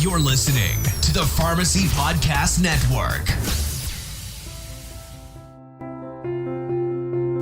You're listening to the Pharmacy Podcast Network.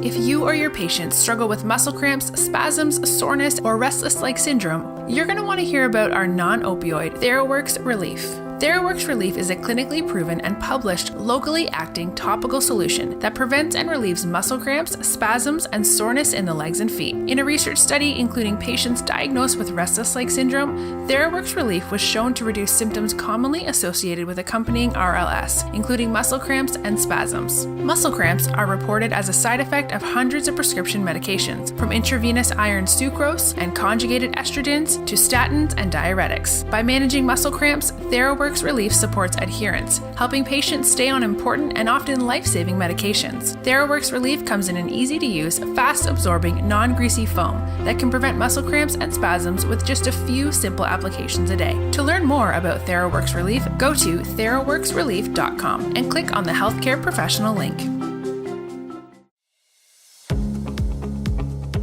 If you or your patients struggle with muscle cramps, spasms, soreness, or restless leg syndrome, you're going to want to hear about our non-opioid TheraWorks Relief. TheraWorks Relief is a clinically proven and published locally acting topical solution that prevents and relieves muscle cramps, spasms, and soreness in the legs and feet. In a research study including patients diagnosed with restless leg syndrome, TheraWorks Relief was shown to reduce symptoms commonly associated with accompanying RLS, including muscle cramps and spasms. Muscle cramps are reported as a side effect of hundreds of prescription medications, from intravenous iron sucrose and conjugated estrogens to statins and diuretics. By managing muscle cramps, TheraWorks Relief supports adherence, helping patients stay on important and often life-saving medications. TheraWorks Relief comes in an easy-to-use, fast-absorbing, non-greasy foam that can prevent muscle cramps and spasms with just a few simple applications a day. To learn more about TheraWorks Relief, go to theraworksrelief.com and click on the Healthcare Professional link.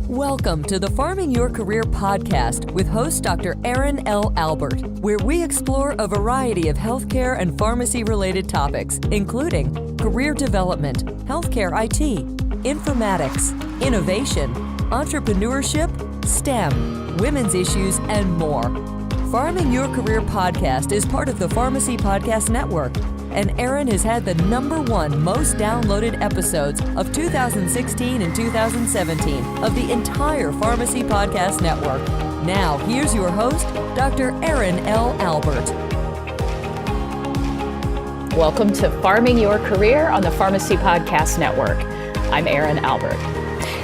Welcome to the Farming Your Career podcast with host Dr. Aaron L. Albert, where we explore a variety of healthcare and pharmacy-related topics, including career development, healthcare IT, informatics, innovation, entrepreneurship, STEM, women's issues, and more. Farming Your Career podcast is part of the Pharmacy Podcast Network, and Aaron has had the #1 most downloaded episodes of 2016 and 2017 of the entire Pharmacy Podcast Network. Now, here's your host, Dr. Aaron L. Albert. Welcome to Farming Your Career on the Pharmacy Podcast Network. I'm Aaron Albert.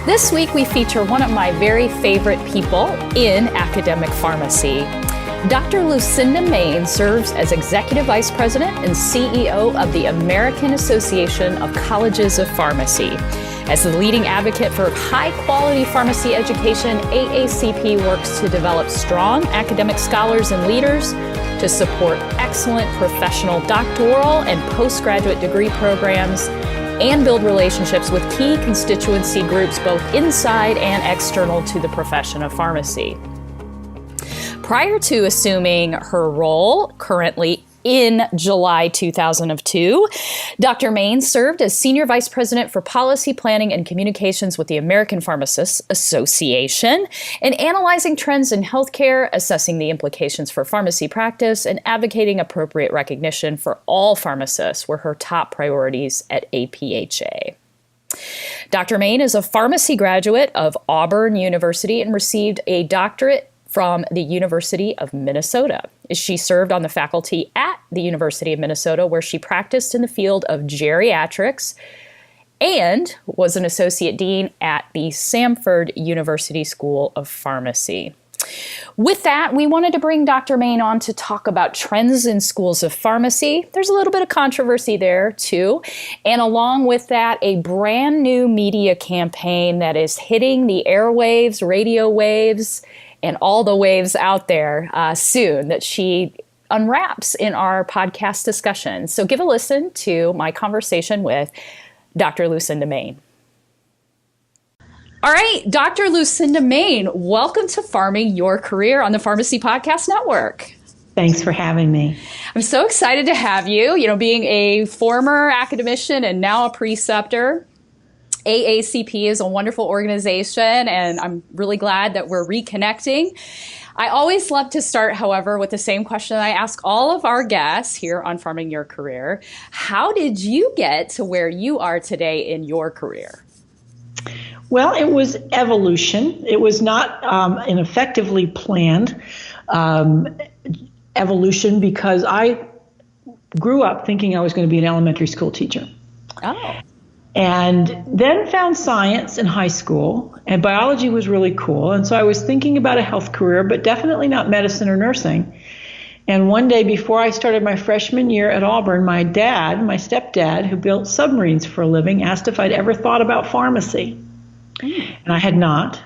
This week, we feature one of my very favorite people in academic pharmacy. Dr. Lucinda Maine serves as Executive Vice President and CEO of the American Association of Colleges of Pharmacy. As the leading advocate for high-quality pharmacy education, AACP works to develop strong academic scholars and leaders to support excellent professional doctoral and postgraduate degree programs and build relationships with key constituency groups both inside and external to the profession of pharmacy. Prior to assuming her role, currently in July 2002, Dr. Maine served as Senior Vice President for Policy Planning and Communications with the American Pharmacists Association, and analyzing trends in healthcare, assessing the implications for pharmacy practice, and advocating appropriate recognition for all pharmacists were her top priorities at APHA. Dr. Maine is a pharmacy graduate of Auburn University and received a doctorate from the University of Minnesota. She served on the faculty at the University of Minnesota, where she practiced in the field of geriatrics and was an associate dean at the Samford University School of Pharmacy. With that, we wanted to bring Dr. Maine on to talk about trends in schools of pharmacy. There's a little bit of controversy there, too. And along with that, a brand new media campaign that is hitting the airwaves, radio waves, and all the waves out there soon that she unwraps in our podcast discussion. So give a listen to my conversation with Dr. Lucinda Maine. All right, Dr. Lucinda Maine, welcome to Farming Your Career on the Pharmacy Podcast Network. Thanks for having me. I'm so excited to have you. You know, being a former academician and now a preceptor, AACP is a wonderful organization, and I'm really glad that we're reconnecting. I always love to start, however, with the same question I ask all of our guests here on Farming Your Career. How did you get to where you are today in your career? Well, it was evolution. It was not an effectively planned evolution, because I grew up thinking I was going to be an elementary school teacher. Oh. And then found science in high school, and biology was really cool. And so I was thinking about a health career, but definitely not medicine or nursing. And one day before I started my freshman year at Auburn, my stepdad, who built submarines for a living, asked if I'd ever thought about pharmacy. And I had not.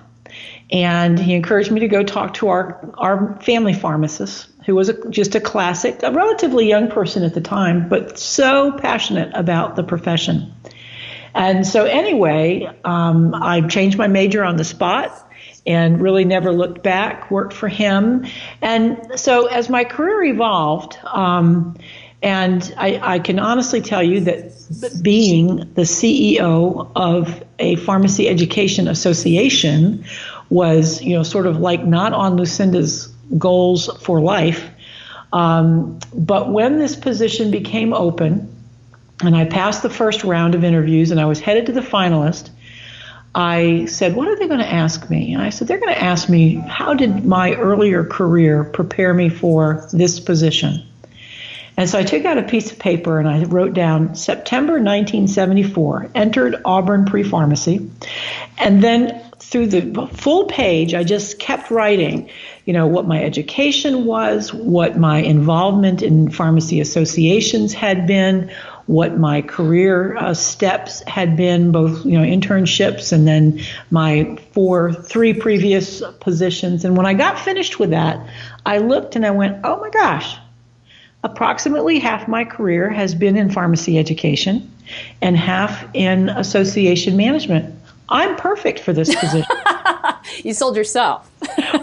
And he encouraged me to go talk to our family pharmacist, who was just a classic, a relatively young person at the time, but so passionate about the profession. And so anyway, I changed my major on the spot and really never looked back, worked for him. And so as my career evolved, and I can honestly tell you that being the CEO of a pharmacy education association was, sort of like not on Lucinda's goals for life. But when this position became open and I passed the first round of interviews and I was headed to the finalist, I said, what are they going to ask me? And I said, they're going to ask me, how did my earlier career prepare me for this position? And so I took out a piece of paper and I wrote down September 1974, entered Auburn pre-pharmacy. And then through the full page, I just kept writing, what my education was, what my involvement in pharmacy associations had been, what my career steps had been, both, internships and then my three previous positions. And when I got finished with that, I looked and I went, oh my gosh, approximately half my career has been in pharmacy education and half in association management. I'm perfect for this position. You sold yourself.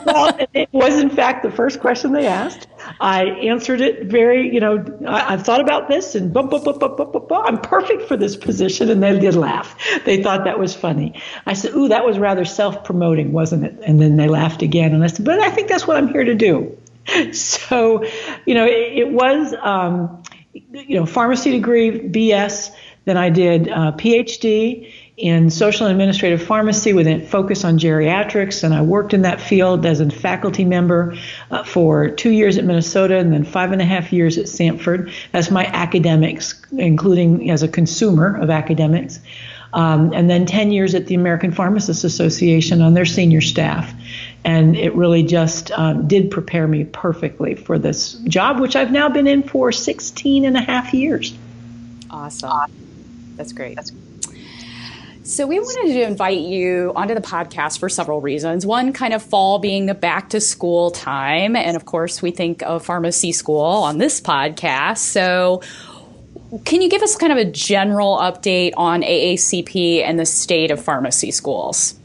Well, it was in fact the first question they asked. I answered it very, I've thought about this and I'm perfect for this position. And they did laugh. They thought that was funny. I said, ooh, that was rather self-promoting, wasn't it? And then they laughed again. And I said, but I think that's what I'm here to do. So, it was, pharmacy degree, BS. Then I did Ph.D. in social and administrative pharmacy with a focus on geriatrics. And I worked in that field as a faculty member for 2 years at Minnesota and then 5.5 years at Stanford as my academics, including as a consumer of academics. And then 10 years at the American Pharmacists Association on their senior staff. And it really just did prepare me perfectly for this job, which I've now been in for 16.5 years. Awesome. That's great. So we wanted to invite you onto the podcast for several reasons. One, kind of fall being the back to school time. And of course, we think of pharmacy school on this podcast. So can you give us kind of a general update on AACP and the state of pharmacy schools?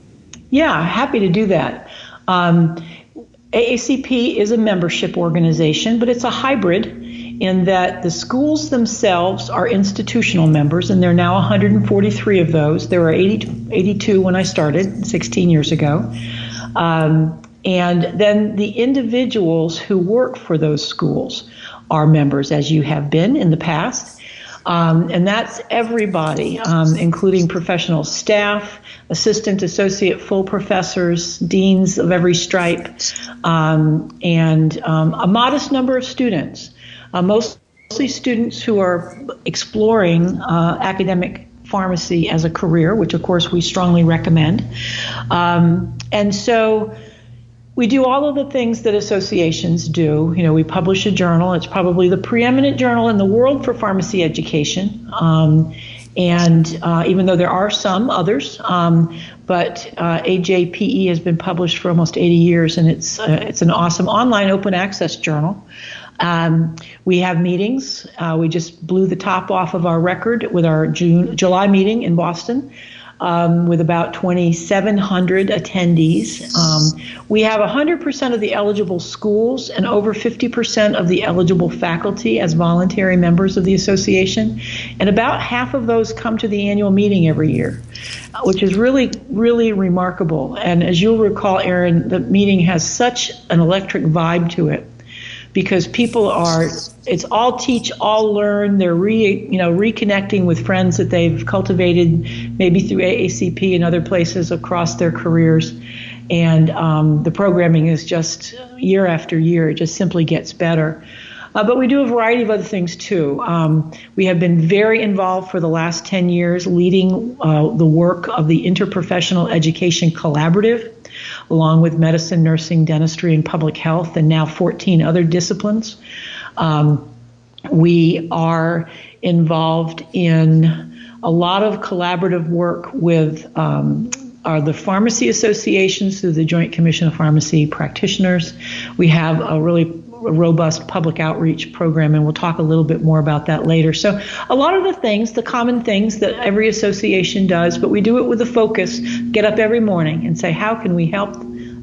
Yeah, happy to do that. AACP is a membership organization, but it's a hybrid in that the schools themselves are institutional members, and there are now 143 of those. There were 82 when I started 16 years ago. And then the individuals who work for those schools are members, as you have been in the past. And that's everybody, including professional staff, assistant, associate, full professors, deans of every stripe, and a modest number of students, mostly students who are exploring academic pharmacy as a career, which of course we strongly recommend. And so we do all of the things that associations do. We publish a journal. It's probably the preeminent journal in the world for pharmacy education. And even though there are some others, but AJPE has been published for almost 80 years, and it's an awesome online open access journal. We have meetings. We just blew the top off of our record with our July meeting in Boston. With about 2,700 attendees. We have 100% of the eligible schools and over 50% of the eligible faculty as voluntary members of the association. And about half of those come to the annual meeting every year, which is really, really remarkable. And as you'll recall, Erin, the meeting has such an electric vibe to it, because people it's all teach, all learn. They're reconnecting with friends that they've cultivated maybe through AACP and other places across their careers. And the programming is just year after year, it just simply gets better. But we do a variety of other things too. We have been very involved for the last 10 years leading the work of the Interprofessional Education Collaborative, along with medicine, nursing, dentistry, and public health, and now 14 other disciplines. We are involved in a lot of collaborative work with the pharmacy associations through the Joint Commission of Pharmacy Practitioners. We have a really robust public outreach program, and we'll talk a little bit more about that later. So a lot of the things, the common things that every association does, but we do it with a focus, get up every morning and say, how can we help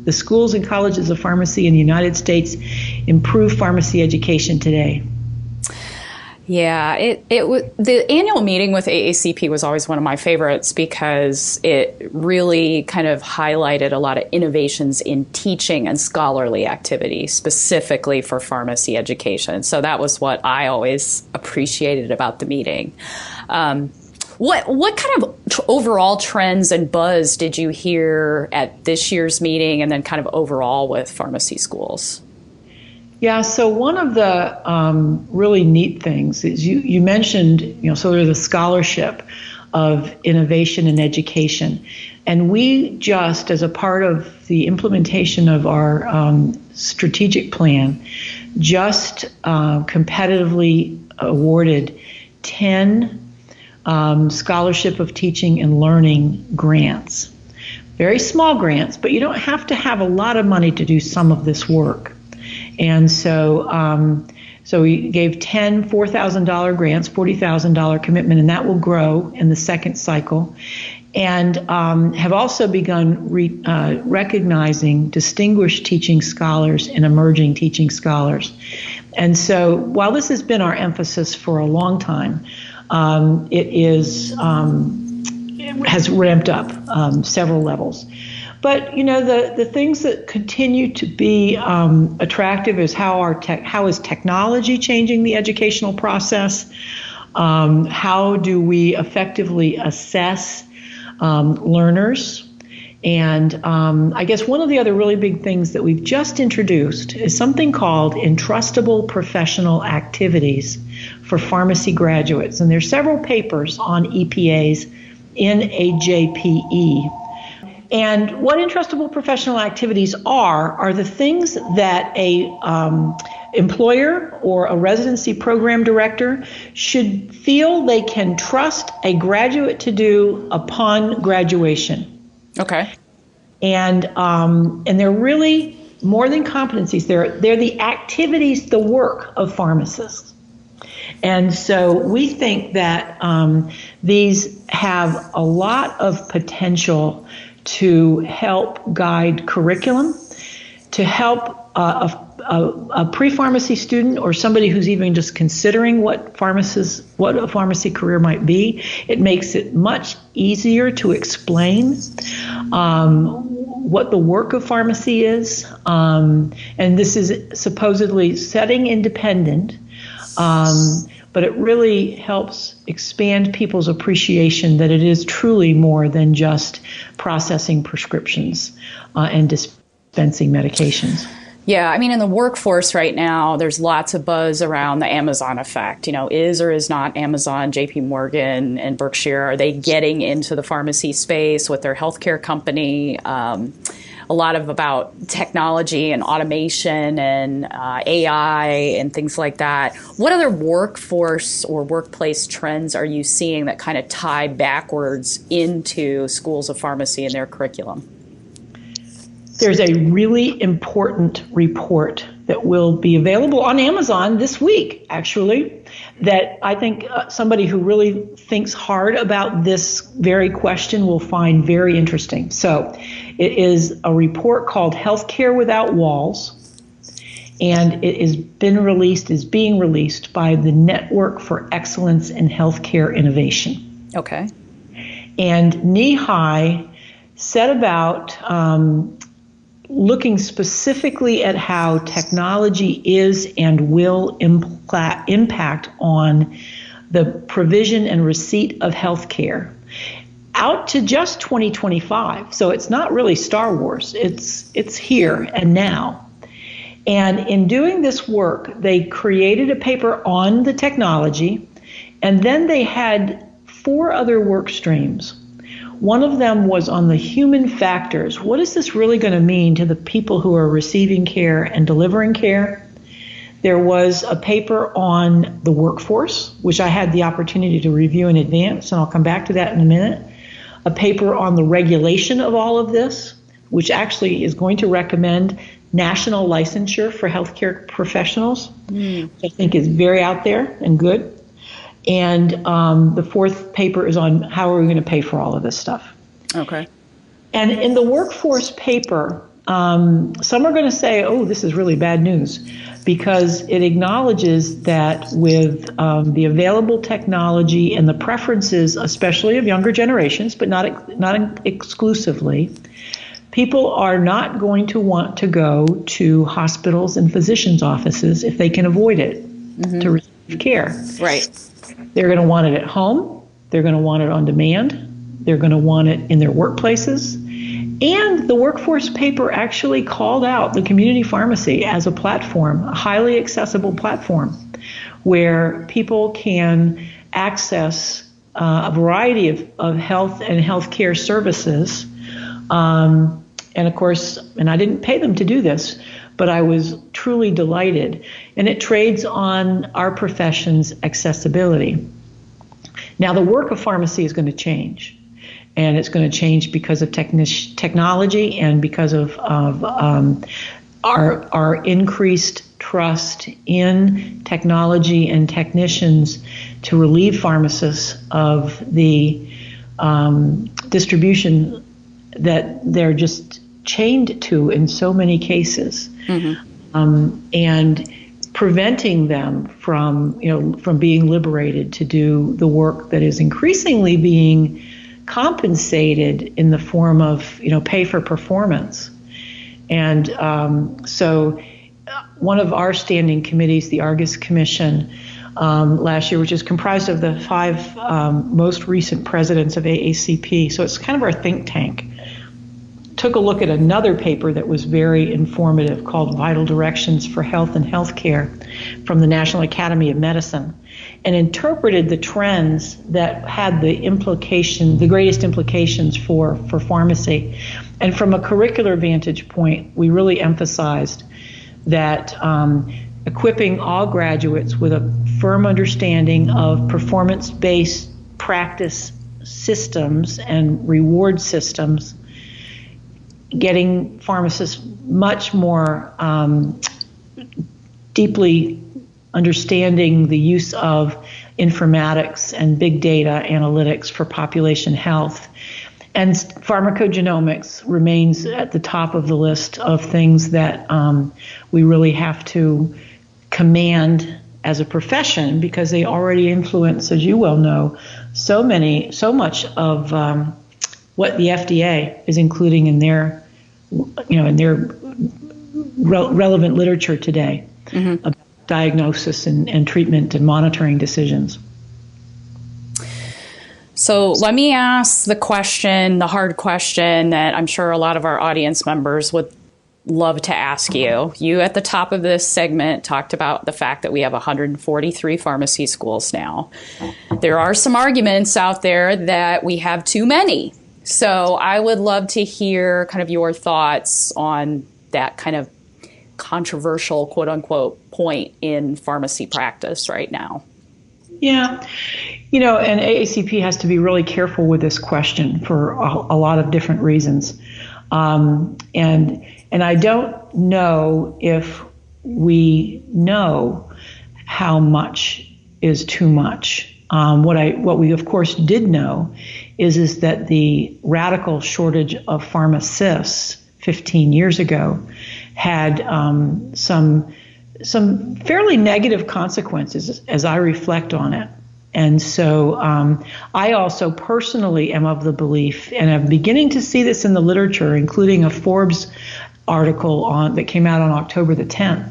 the schools and colleges of pharmacy in the United States improve pharmacy education today? Yeah, the annual meeting with AACP was always one of my favorites because it really kind of highlighted a lot of innovations in teaching and scholarly activity, specifically for pharmacy education. So that was what I always appreciated about the meeting. What kind of overall trends and buzz did you hear at this year's meeting, and then kind of overall with pharmacy schools? Yeah, so one of the really neat things is you mentioned, sort of the scholarship of innovation and education. And we just, as a part of the implementation of our strategic plan, just competitively awarded 10 Scholarship of Teaching and Learning grants. Very small grants, but you don't have to have a lot of money to do some of this work. And so we gave 10 $4,000 grants, $40,000 commitment, and that will grow in the second cycle. And have also begun recognizing distinguished teaching scholars and emerging teaching scholars. And so while this has been our emphasis for a long time, it has ramped up several levels. But the things that continue to be attractive is how is technology changing the educational process? How do we effectively assess learners? And I guess one of the other really big things that we've just introduced is something called Entrustable Professional Activities for pharmacy graduates. And there's several papers on EPA's NAJPE. And what entrustable professional activities are the things that a employer or a residency program director should feel they can trust a graduate to do upon graduation. Okay. And they're really more than competencies. They're the activities, the work of pharmacists. And so we think that these have a lot of potential to help guide curriculum, to help a pre-pharmacy student or somebody who's even just considering what a pharmacy career might be. It makes it much easier to explain what the work of pharmacy is. And this is supposedly setting independent, but it really helps expand people's appreciation that it is truly more than just processing prescriptions and dispensing medications. Yeah, I mean, in the workforce right now, there's lots of buzz around the Amazon effect. Is or is not Amazon, JP Morgan, and Berkshire, are they getting into the pharmacy space with their healthcare company? A lot about technology and automation and AI and things like that. What other workforce or workplace trends are you seeing that kind of tie backwards into schools of pharmacy and their curriculum? There's a really important report that will be available on Amazon this week, actually, that I think somebody who really thinks hard about this very question will find very interesting. So it is a report called Healthcare Without Walls, and it is being released by the Network for Excellence in Healthcare Innovation. Okay. And NEHI set about looking specifically at how technology is and will impact on the provision and receipt of health care out to just 2025. So it's not really Star Wars. It's here and now. And in doing this work, they created a paper on the technology, and then they had 4 other work streams. One of them was on the human factors. What is this really going to mean to the people who are receiving care and delivering care? There was a paper on the workforce, which I had the opportunity to review in advance, and I'll come back to that in a minute. A paper on the regulation of all of this, which actually is going to recommend national licensure for healthcare professionals, which I think is very out there and good. And the 4th paper is on how are we going to pay for all of this stuff. Okay. And in the workforce paper, some are going to say, oh, this is really bad news, because it acknowledges that with the available technology and the preferences, especially of younger generations, but not exclusively, people are not going to want to go to hospitals and physicians' offices if they can avoid it to receive care. Right. They're going to want it at home. They're going to want it on demand. They're going to want it in their workplaces. And the workforce paper actually called out the community pharmacy as a platform, a highly accessible platform, where people can access a variety of health and healthcare services. And of course, and I didn't pay them to do this, but I was truly delighted. And it trades on our profession's accessibility. Now, the work of pharmacy is going to change. And it's going to change because of technology and because of our increased trust in technology and technicians to relieve pharmacists of the distribution that they're just chained to in so many cases, and preventing them from being liberated to do the work that is increasingly being compensated in the form of pay for performance. And so one of our standing committees, the Argus Commission, last year, which is comprised of the 5 most recent presidents of AACP, so it's kind of our think tank, took a look at another paper that was very informative called Vital Directions for Health and Healthcare from the National Academy of Medicine, and interpreted the trends that had the greatest implications for pharmacy. And from a curricular vantage point, we really emphasized that equipping all graduates with a firm understanding of performance-based practice systems and reward systems, getting pharmacists much more deeply understanding the use of informatics and big data analytics for population health. And pharmacogenomics remains at the top of the list of things that we really have to command as a profession, because they already influence, as you well know, so much of what the FDA is including in their relevant literature today about diagnosis and treatment and monitoring decisions. So let me ask the hard question that I'm sure a lot of our audience members would love to ask you. You, at the top of this segment, talked about the fact that we have 143 pharmacy schools now. There are some arguments out there that we have too many. So I would love to hear kind of your thoughts on that kind of controversial, quote unquote, point in pharmacy practice right now. Yeah. And AACP has to be really careful with this question for a lot of different reasons. And I don't know if we know how much is too much. What we of course did know is that the radical shortage of pharmacists 15 years ago had some fairly negative consequences as I reflect on it. And so I also personally am of the belief, and I'm beginning to see this in the literature, including a Forbes article that came out on October the 10th.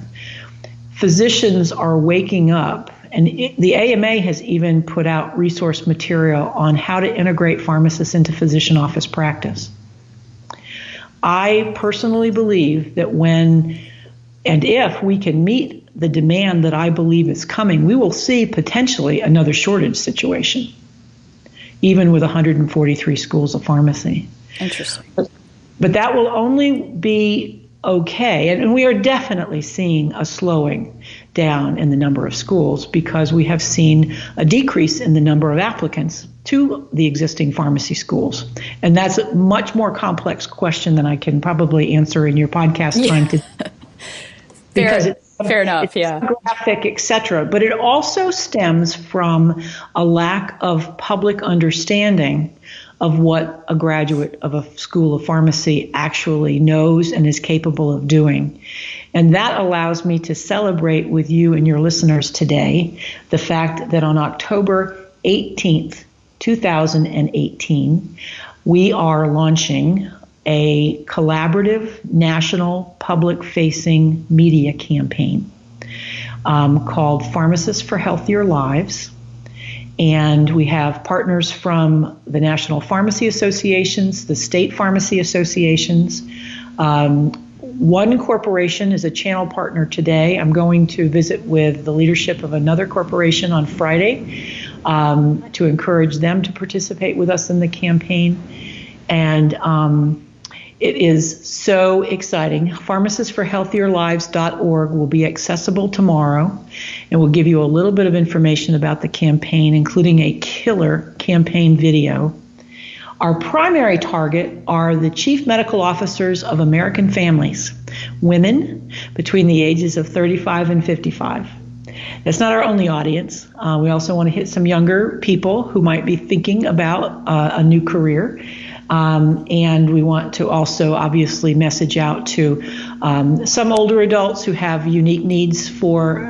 Physicians are waking up, and the AMA has even put out resource material on how to integrate pharmacists into physician office practice. I personally believe that when and if we can meet the demand that I believe is coming, we will see potentially another shortage situation, even with 143 schools of pharmacy. Interesting. But that will only be okay. And we are definitely seeing a slowing down in the number of schools, because we have seen a decrease in the number of applicants to the existing pharmacy schools. And that's a much more complex question than I can probably answer in your podcast time today. Because fair enough, it's graphic, et cetera. But it also stems from a lack of public understanding of what a graduate of a school of pharmacy actually knows and is capable of doing. And that allows me to celebrate with you and your listeners today the fact that on October 18th, 2018, we are launching a collaborative national public-facing media campaign called Pharmacists for Healthier Lives. And we have partners from the National Pharmacy Associations, the state pharmacy associations. One corporation is a channel partner today. I'm going to visit with the leadership of another corporation on Friday to encourage them to participate with us in the campaign. And it is so exciting. PharmacistForHealthierLives.org will be accessible tomorrow, and we'll give you a little bit of information about the campaign, including a killer campaign video. Our primary target are the chief medical officers of American families, women between the ages of 35 and 55. That's not our only audience. We also want to hit some younger people who might be thinking about a new career. And we want to also obviously message out to some older adults who have unique needs for,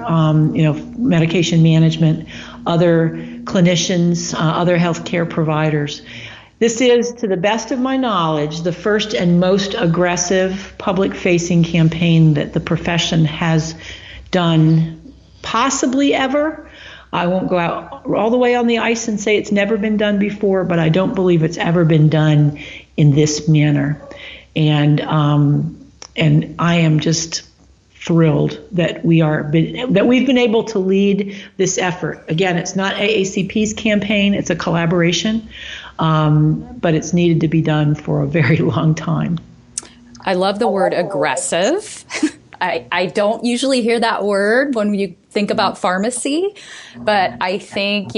medication management, other clinicians, other healthcare providers. This is, to the best of my knowledge, the first and most aggressive public-facing campaign that the profession has done possibly ever. I won't go out all the way on the ice and say it's never been done before, but I don't believe it's ever been done in this manner. And I am just thrilled that we've been able to lead this effort. Again, it's not AACP's campaign; it's a collaboration, but it's needed to be done for a very long time. I love the word aggressive. I don't usually hear that word when you think about pharmacy, but I think,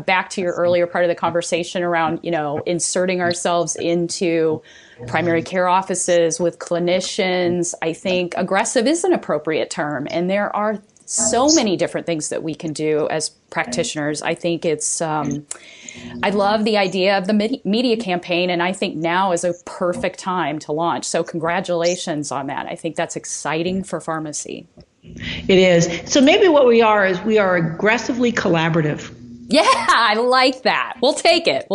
back to your earlier part of the conversation around, inserting ourselves into primary care offices with clinicians, I think aggressive is an appropriate term. And there are so many different things that we can do as practitioners. I think it's, I love the idea of the media campaign, and I think now is a perfect time to launch. So congratulations on that. I think that's exciting for pharmacy. It is. So maybe what we are is we are aggressively collaborative. Yeah, I like that. We'll take it.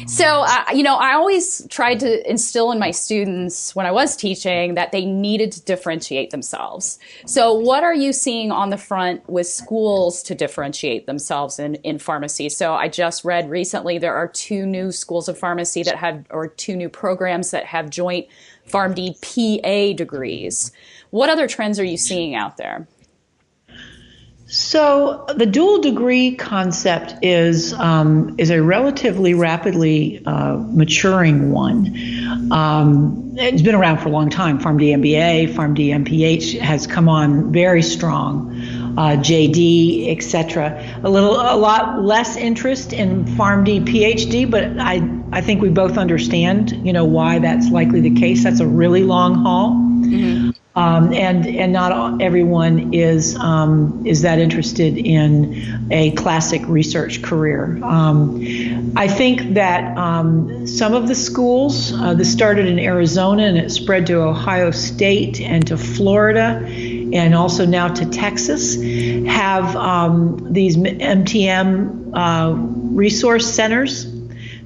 So, I always tried to instill in my students when I was teaching that they needed to differentiate themselves. So what are you seeing on the front with schools to differentiate themselves in pharmacy? So I just read recently there are 2 new schools of pharmacy or 2 new programs that have joint PharmD PA degrees. What other trends are you seeing out there? So the dual degree concept is a relatively rapidly maturing one. It's been around for a long time. PharmD MBA, PharmD MPH has come on very strong. JD, etc. A lot less interest in PharmD PhD, but I think we both understand, why that's likely the case. That's a really long haul. Mm-hmm. And not everyone is that interested in a classic research career. I think that some of the schools, this started in Arizona and it spread to Ohio State and to Florida and also now to Texas, have these MTM resource centers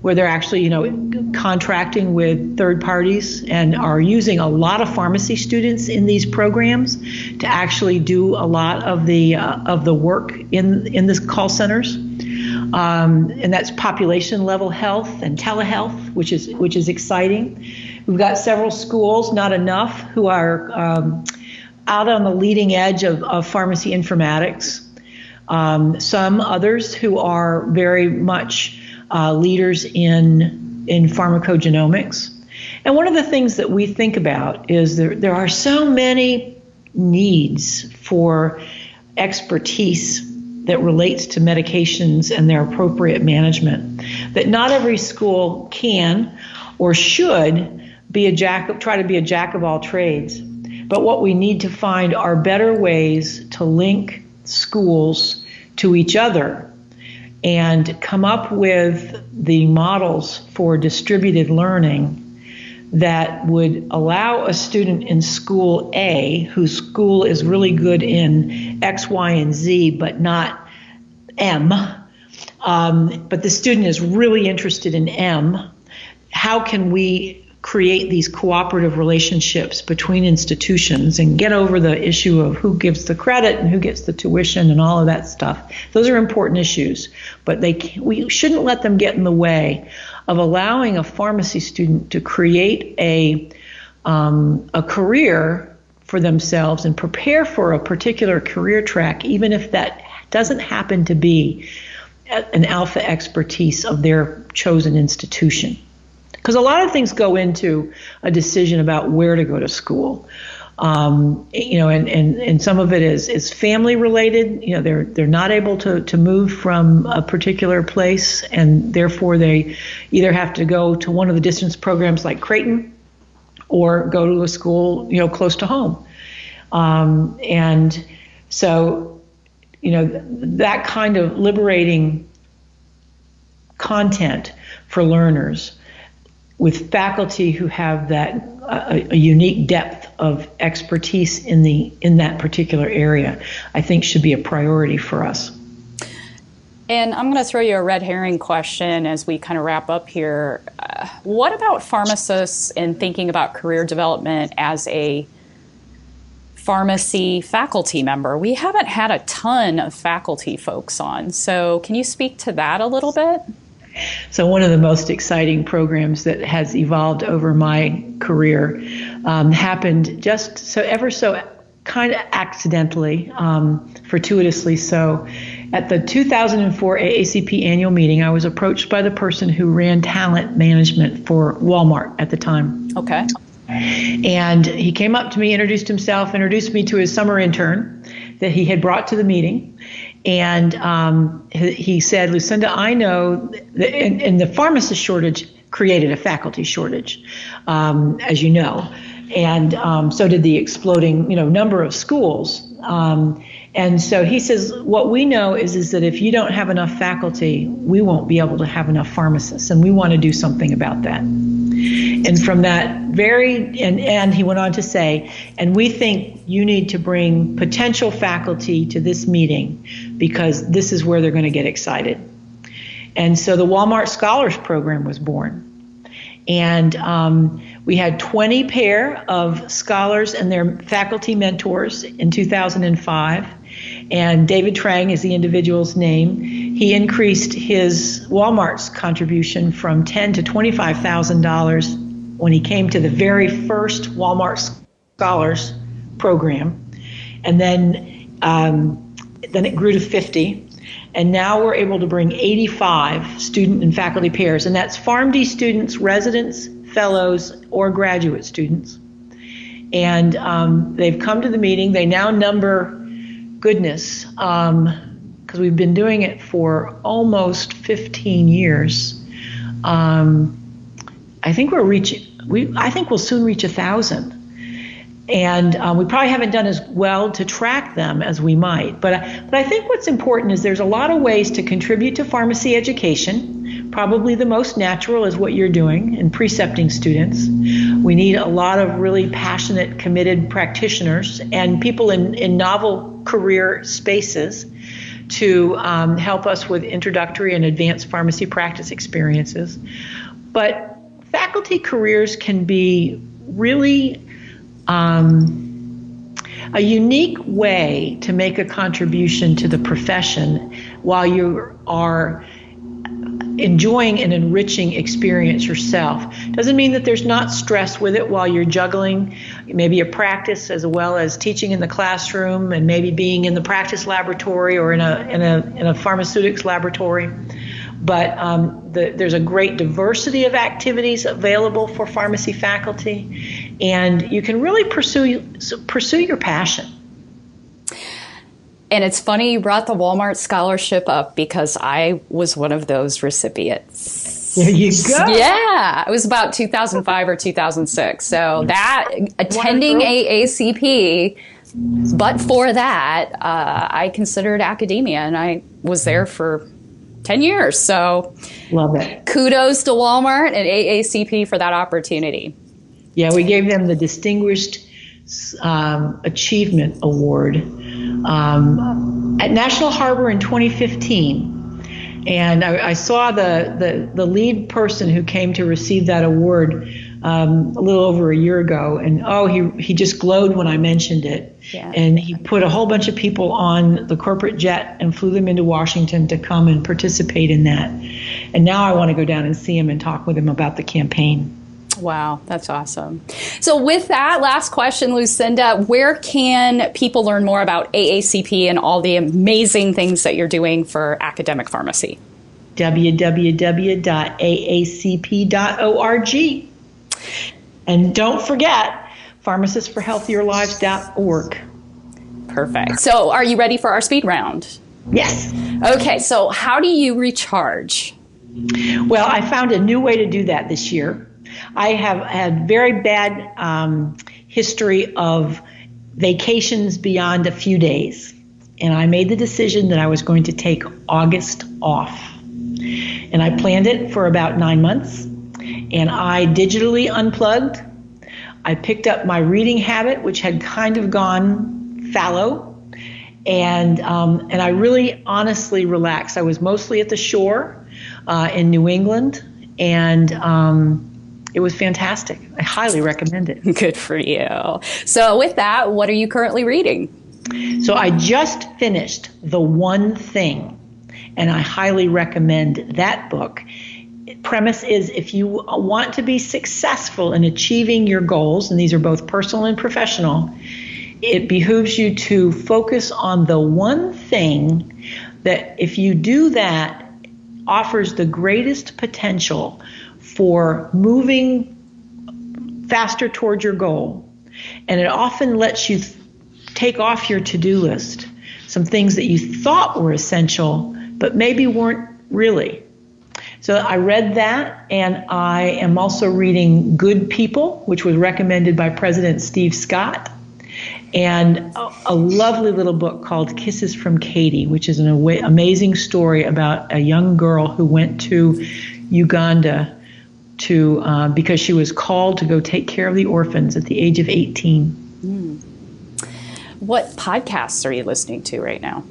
where they're actually, contracting with third parties and are using a lot of pharmacy students in these programs to actually do a lot of the work in the call centers, and that's population level health and telehealth, which is exciting. We've got several schools, not enough, who are out on the leading edge of pharmacy informatics. Some others who are very much leaders in pharmacogenomics. And one of the things that we think about is there are so many needs for expertise that relates to medications and their appropriate management that not every school can or should try to be a jack of all trades. But what we need to find are better ways to link schools to each other and come up with the models for distributed learning that would allow a student in school A, whose school is really good in X, Y, and Z, but not M, but the student is really interested in M. How can we create these cooperative relationships between institutions and get over the issue of who gives the credit and who gets the tuition and all of that stuff? Those are important issues, but we shouldn't let them get in the way of allowing a pharmacy student to create a career for themselves and prepare for a particular career track, even if that doesn't happen to be an alpha expertise of their chosen institution. Because a lot of things go into a decision about where to go to school, and some of it is family related. They're not able to move from a particular place, and therefore they either have to go to one of the distance programs like Creighton, or go to a school close to home, and so that kind of liberating content for learners with faculty who have that a unique depth of expertise in that particular area, I think should be a priority for us. And I'm going to throw you a red herring question as we kind of wrap up here. What about pharmacists and thinking about career development as a pharmacy faculty member? We haven't had a ton of faculty folks on, so can you speak to that a little bit? So one of the most exciting programs that has evolved over my career happened just so kind of accidentally, fortuitously so. At the 2004 AACP annual meeting, I was approached by the person who ran talent management for Walmart at the time. Okay. And he came up to me, introduced himself, introduced me to his summer intern that he had brought to the meeting. And he said, Lucinda, I know that, and the pharmacist shortage created a faculty shortage, as you know, and so did the exploding, number of schools. And so he says, what we know is that if you don't have enough faculty, we won't be able to have enough pharmacists, and we want to do something about that. And from that and he went on to say, and we think you need to bring potential faculty to this meeting because this is where they're going to get excited. And so the Walmart Scholars Program was born. And we had 20 pair of scholars and their faculty mentors in 2005. And David Trang is the individual's name. He increased his Walmart's contribution from $10,000 to $25,000 when he came to the very first Walmart Scholars Program. And then it grew to 50. And now we're able to bring 85 student and faculty pairs. And that's PharmD students, residents, fellows, or graduate students. And they've come to the meeting. They now number, goodness, because we've been doing it for almost 15 years. I think we'll soon reach 1,000. And we probably haven't done as well to track them as we might. But I think what's important is there's a lot of ways to contribute to pharmacy education. Probably the most natural is what you're doing in precepting students. We need a lot of really passionate, committed practitioners and people in novel career spaces to help us with introductory and advanced pharmacy practice experiences. But faculty careers can be really a unique way to make a contribution to the profession while you are enjoying an enriching experience yourself. Doesn't mean that there's not stress with it while you're juggling maybe a practice as well as teaching in the classroom and maybe being in the practice laboratory or in a pharmaceutics laboratory. But there's a great diversity of activities available for pharmacy faculty, and you can really pursue your passion. And it's funny you brought the Walmart scholarship up because I was one of those recipients. There you go. Yeah, it was about 2005 or 2006. So that attending AACP, but for that, I considered academia, and I was there for 10 years. So love it. Kudos to Walmart and AACP for that opportunity. Yeah, we gave them the Distinguished Achievement Award at National Harbor in 2015. And I saw the lead person who came to receive that award a little over a year ago, and he just glowed when I mentioned it. Yeah. And he put a whole bunch of people on the corporate jet and flew them into Washington to come and participate in that. And now I want to go down and see him and talk with him about the campaign. Wow, that's awesome. So with that, last question, Lucinda, where can people learn more about AACP and all the amazing things that you're doing for academic pharmacy? www.aacp.org. And don't forget, pharmacistforhealthierlives.org. Perfect. So are you ready for our speed round? Yes. Okay, so how do you recharge? Well, I found a new way to do that this year. I have had very bad history of vacations beyond a few days. And I made the decision that I was going to take August off. And I planned it for about 9 months. And I digitally unplugged. I picked up my reading habit, which had kind of gone fallow. And I really honestly relaxed. I was mostly at the shore in New England. And it was fantastic. I highly recommend it. Good for you. So with that, what are you currently reading? So I just finished The One Thing, and I highly recommend that book. Premise is, if you want to be successful in achieving your goals, and these are both personal and professional, it behooves you to focus on the one thing that, if you do that, offers the greatest potential for moving faster towards your goal. And it often lets you take off your to-do list some things that you thought were essential, but maybe weren't really. So I read that, and I am also reading Good People, which was recommended by President Steve Scott, and a lovely little book called Kisses from Katie, which is an amazing story about a young girl who went to Uganda because she was called to go take care of the orphans at the age of 18. What podcasts are you listening to right now?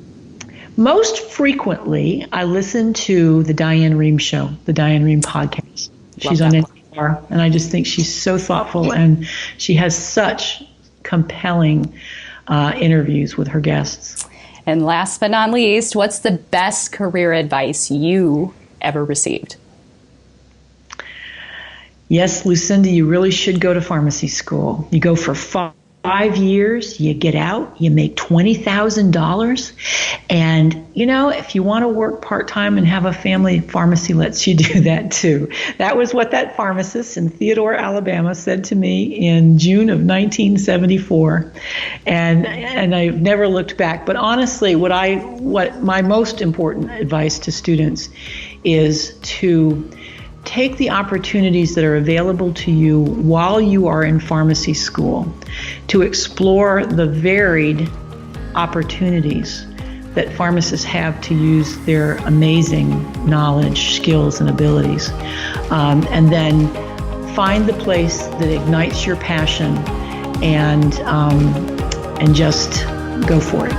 Most frequently, I listen to the Diane Rehm Show, the Diane Rehm podcast. She's on NPR, and I just think she's so thoughtful, and she has such compelling interviews with her guests. And last but not least, what's the best career advice you ever received? Yes, Lucinda, you really should go to pharmacy school. You go for 5 years, you get out, you make $20,000. And, if you want to work part-time and have a family, pharmacy lets you do that too. That was what that pharmacist in Theodore, Alabama said to me in June of 1974. And I've never looked back. But honestly, what my most important advice to students is to take the opportunities that are available to you while you are in pharmacy school to explore the varied opportunities that pharmacists have to use their amazing knowledge, skills, and abilities. And then find the place that ignites your passion and just go for it.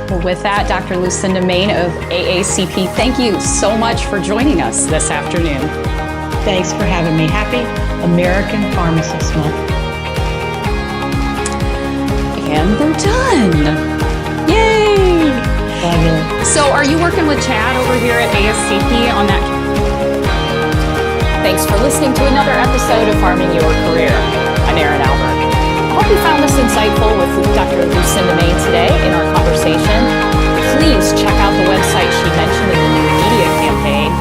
Well, with that, Dr. Lucinda Maine of AACP, thank you so much for joining us this afternoon. Thanks for having me. Happy American Pharmacist Month. And they're done. Yay! So are you working with Chad over here at ASCP on that? Thanks for listening to another episode of Farming Your Career. I'm Erin Albert. I hope you found this insightful with Dr. Lucinda Maine today in our conversation. Please check out the website she mentioned in the new media campaign.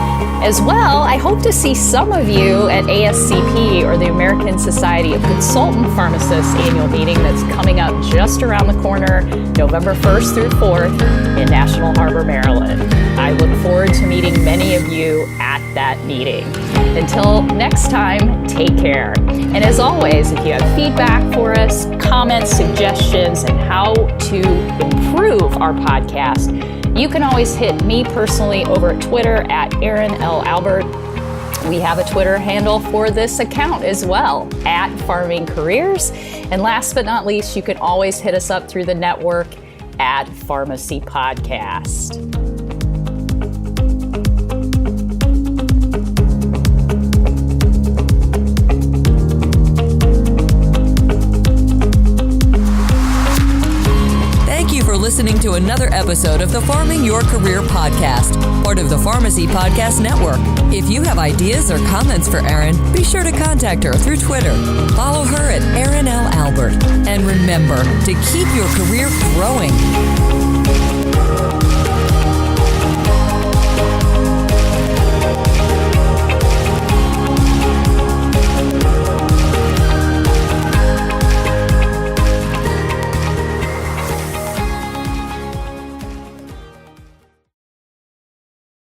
As well, I hope to see some of you at ASCP, or the American Society of Consultant Pharmacists annual meeting that's coming up just around the corner, November 1st through 4th in National Harbor, Maryland. I look forward to meeting many of you at that meeting. Until next time, take care. And as always, if you have feedback for us, comments, suggestions, and how to improve our podcast, You can always hit me personally over at Twitter at Erin L. Albert. We have a Twitter handle for this account as well, at Farming Careers. And last but not least, you can always hit us up through the network at Pharmacy Podcast. Listening to another episode of the Farming Your Career podcast, part of the Pharmacy Podcast Network. If you have ideas or comments for Erin, be sure to contact her through Twitter. Follow her at Erin L. Albert. And remember to keep your career growing.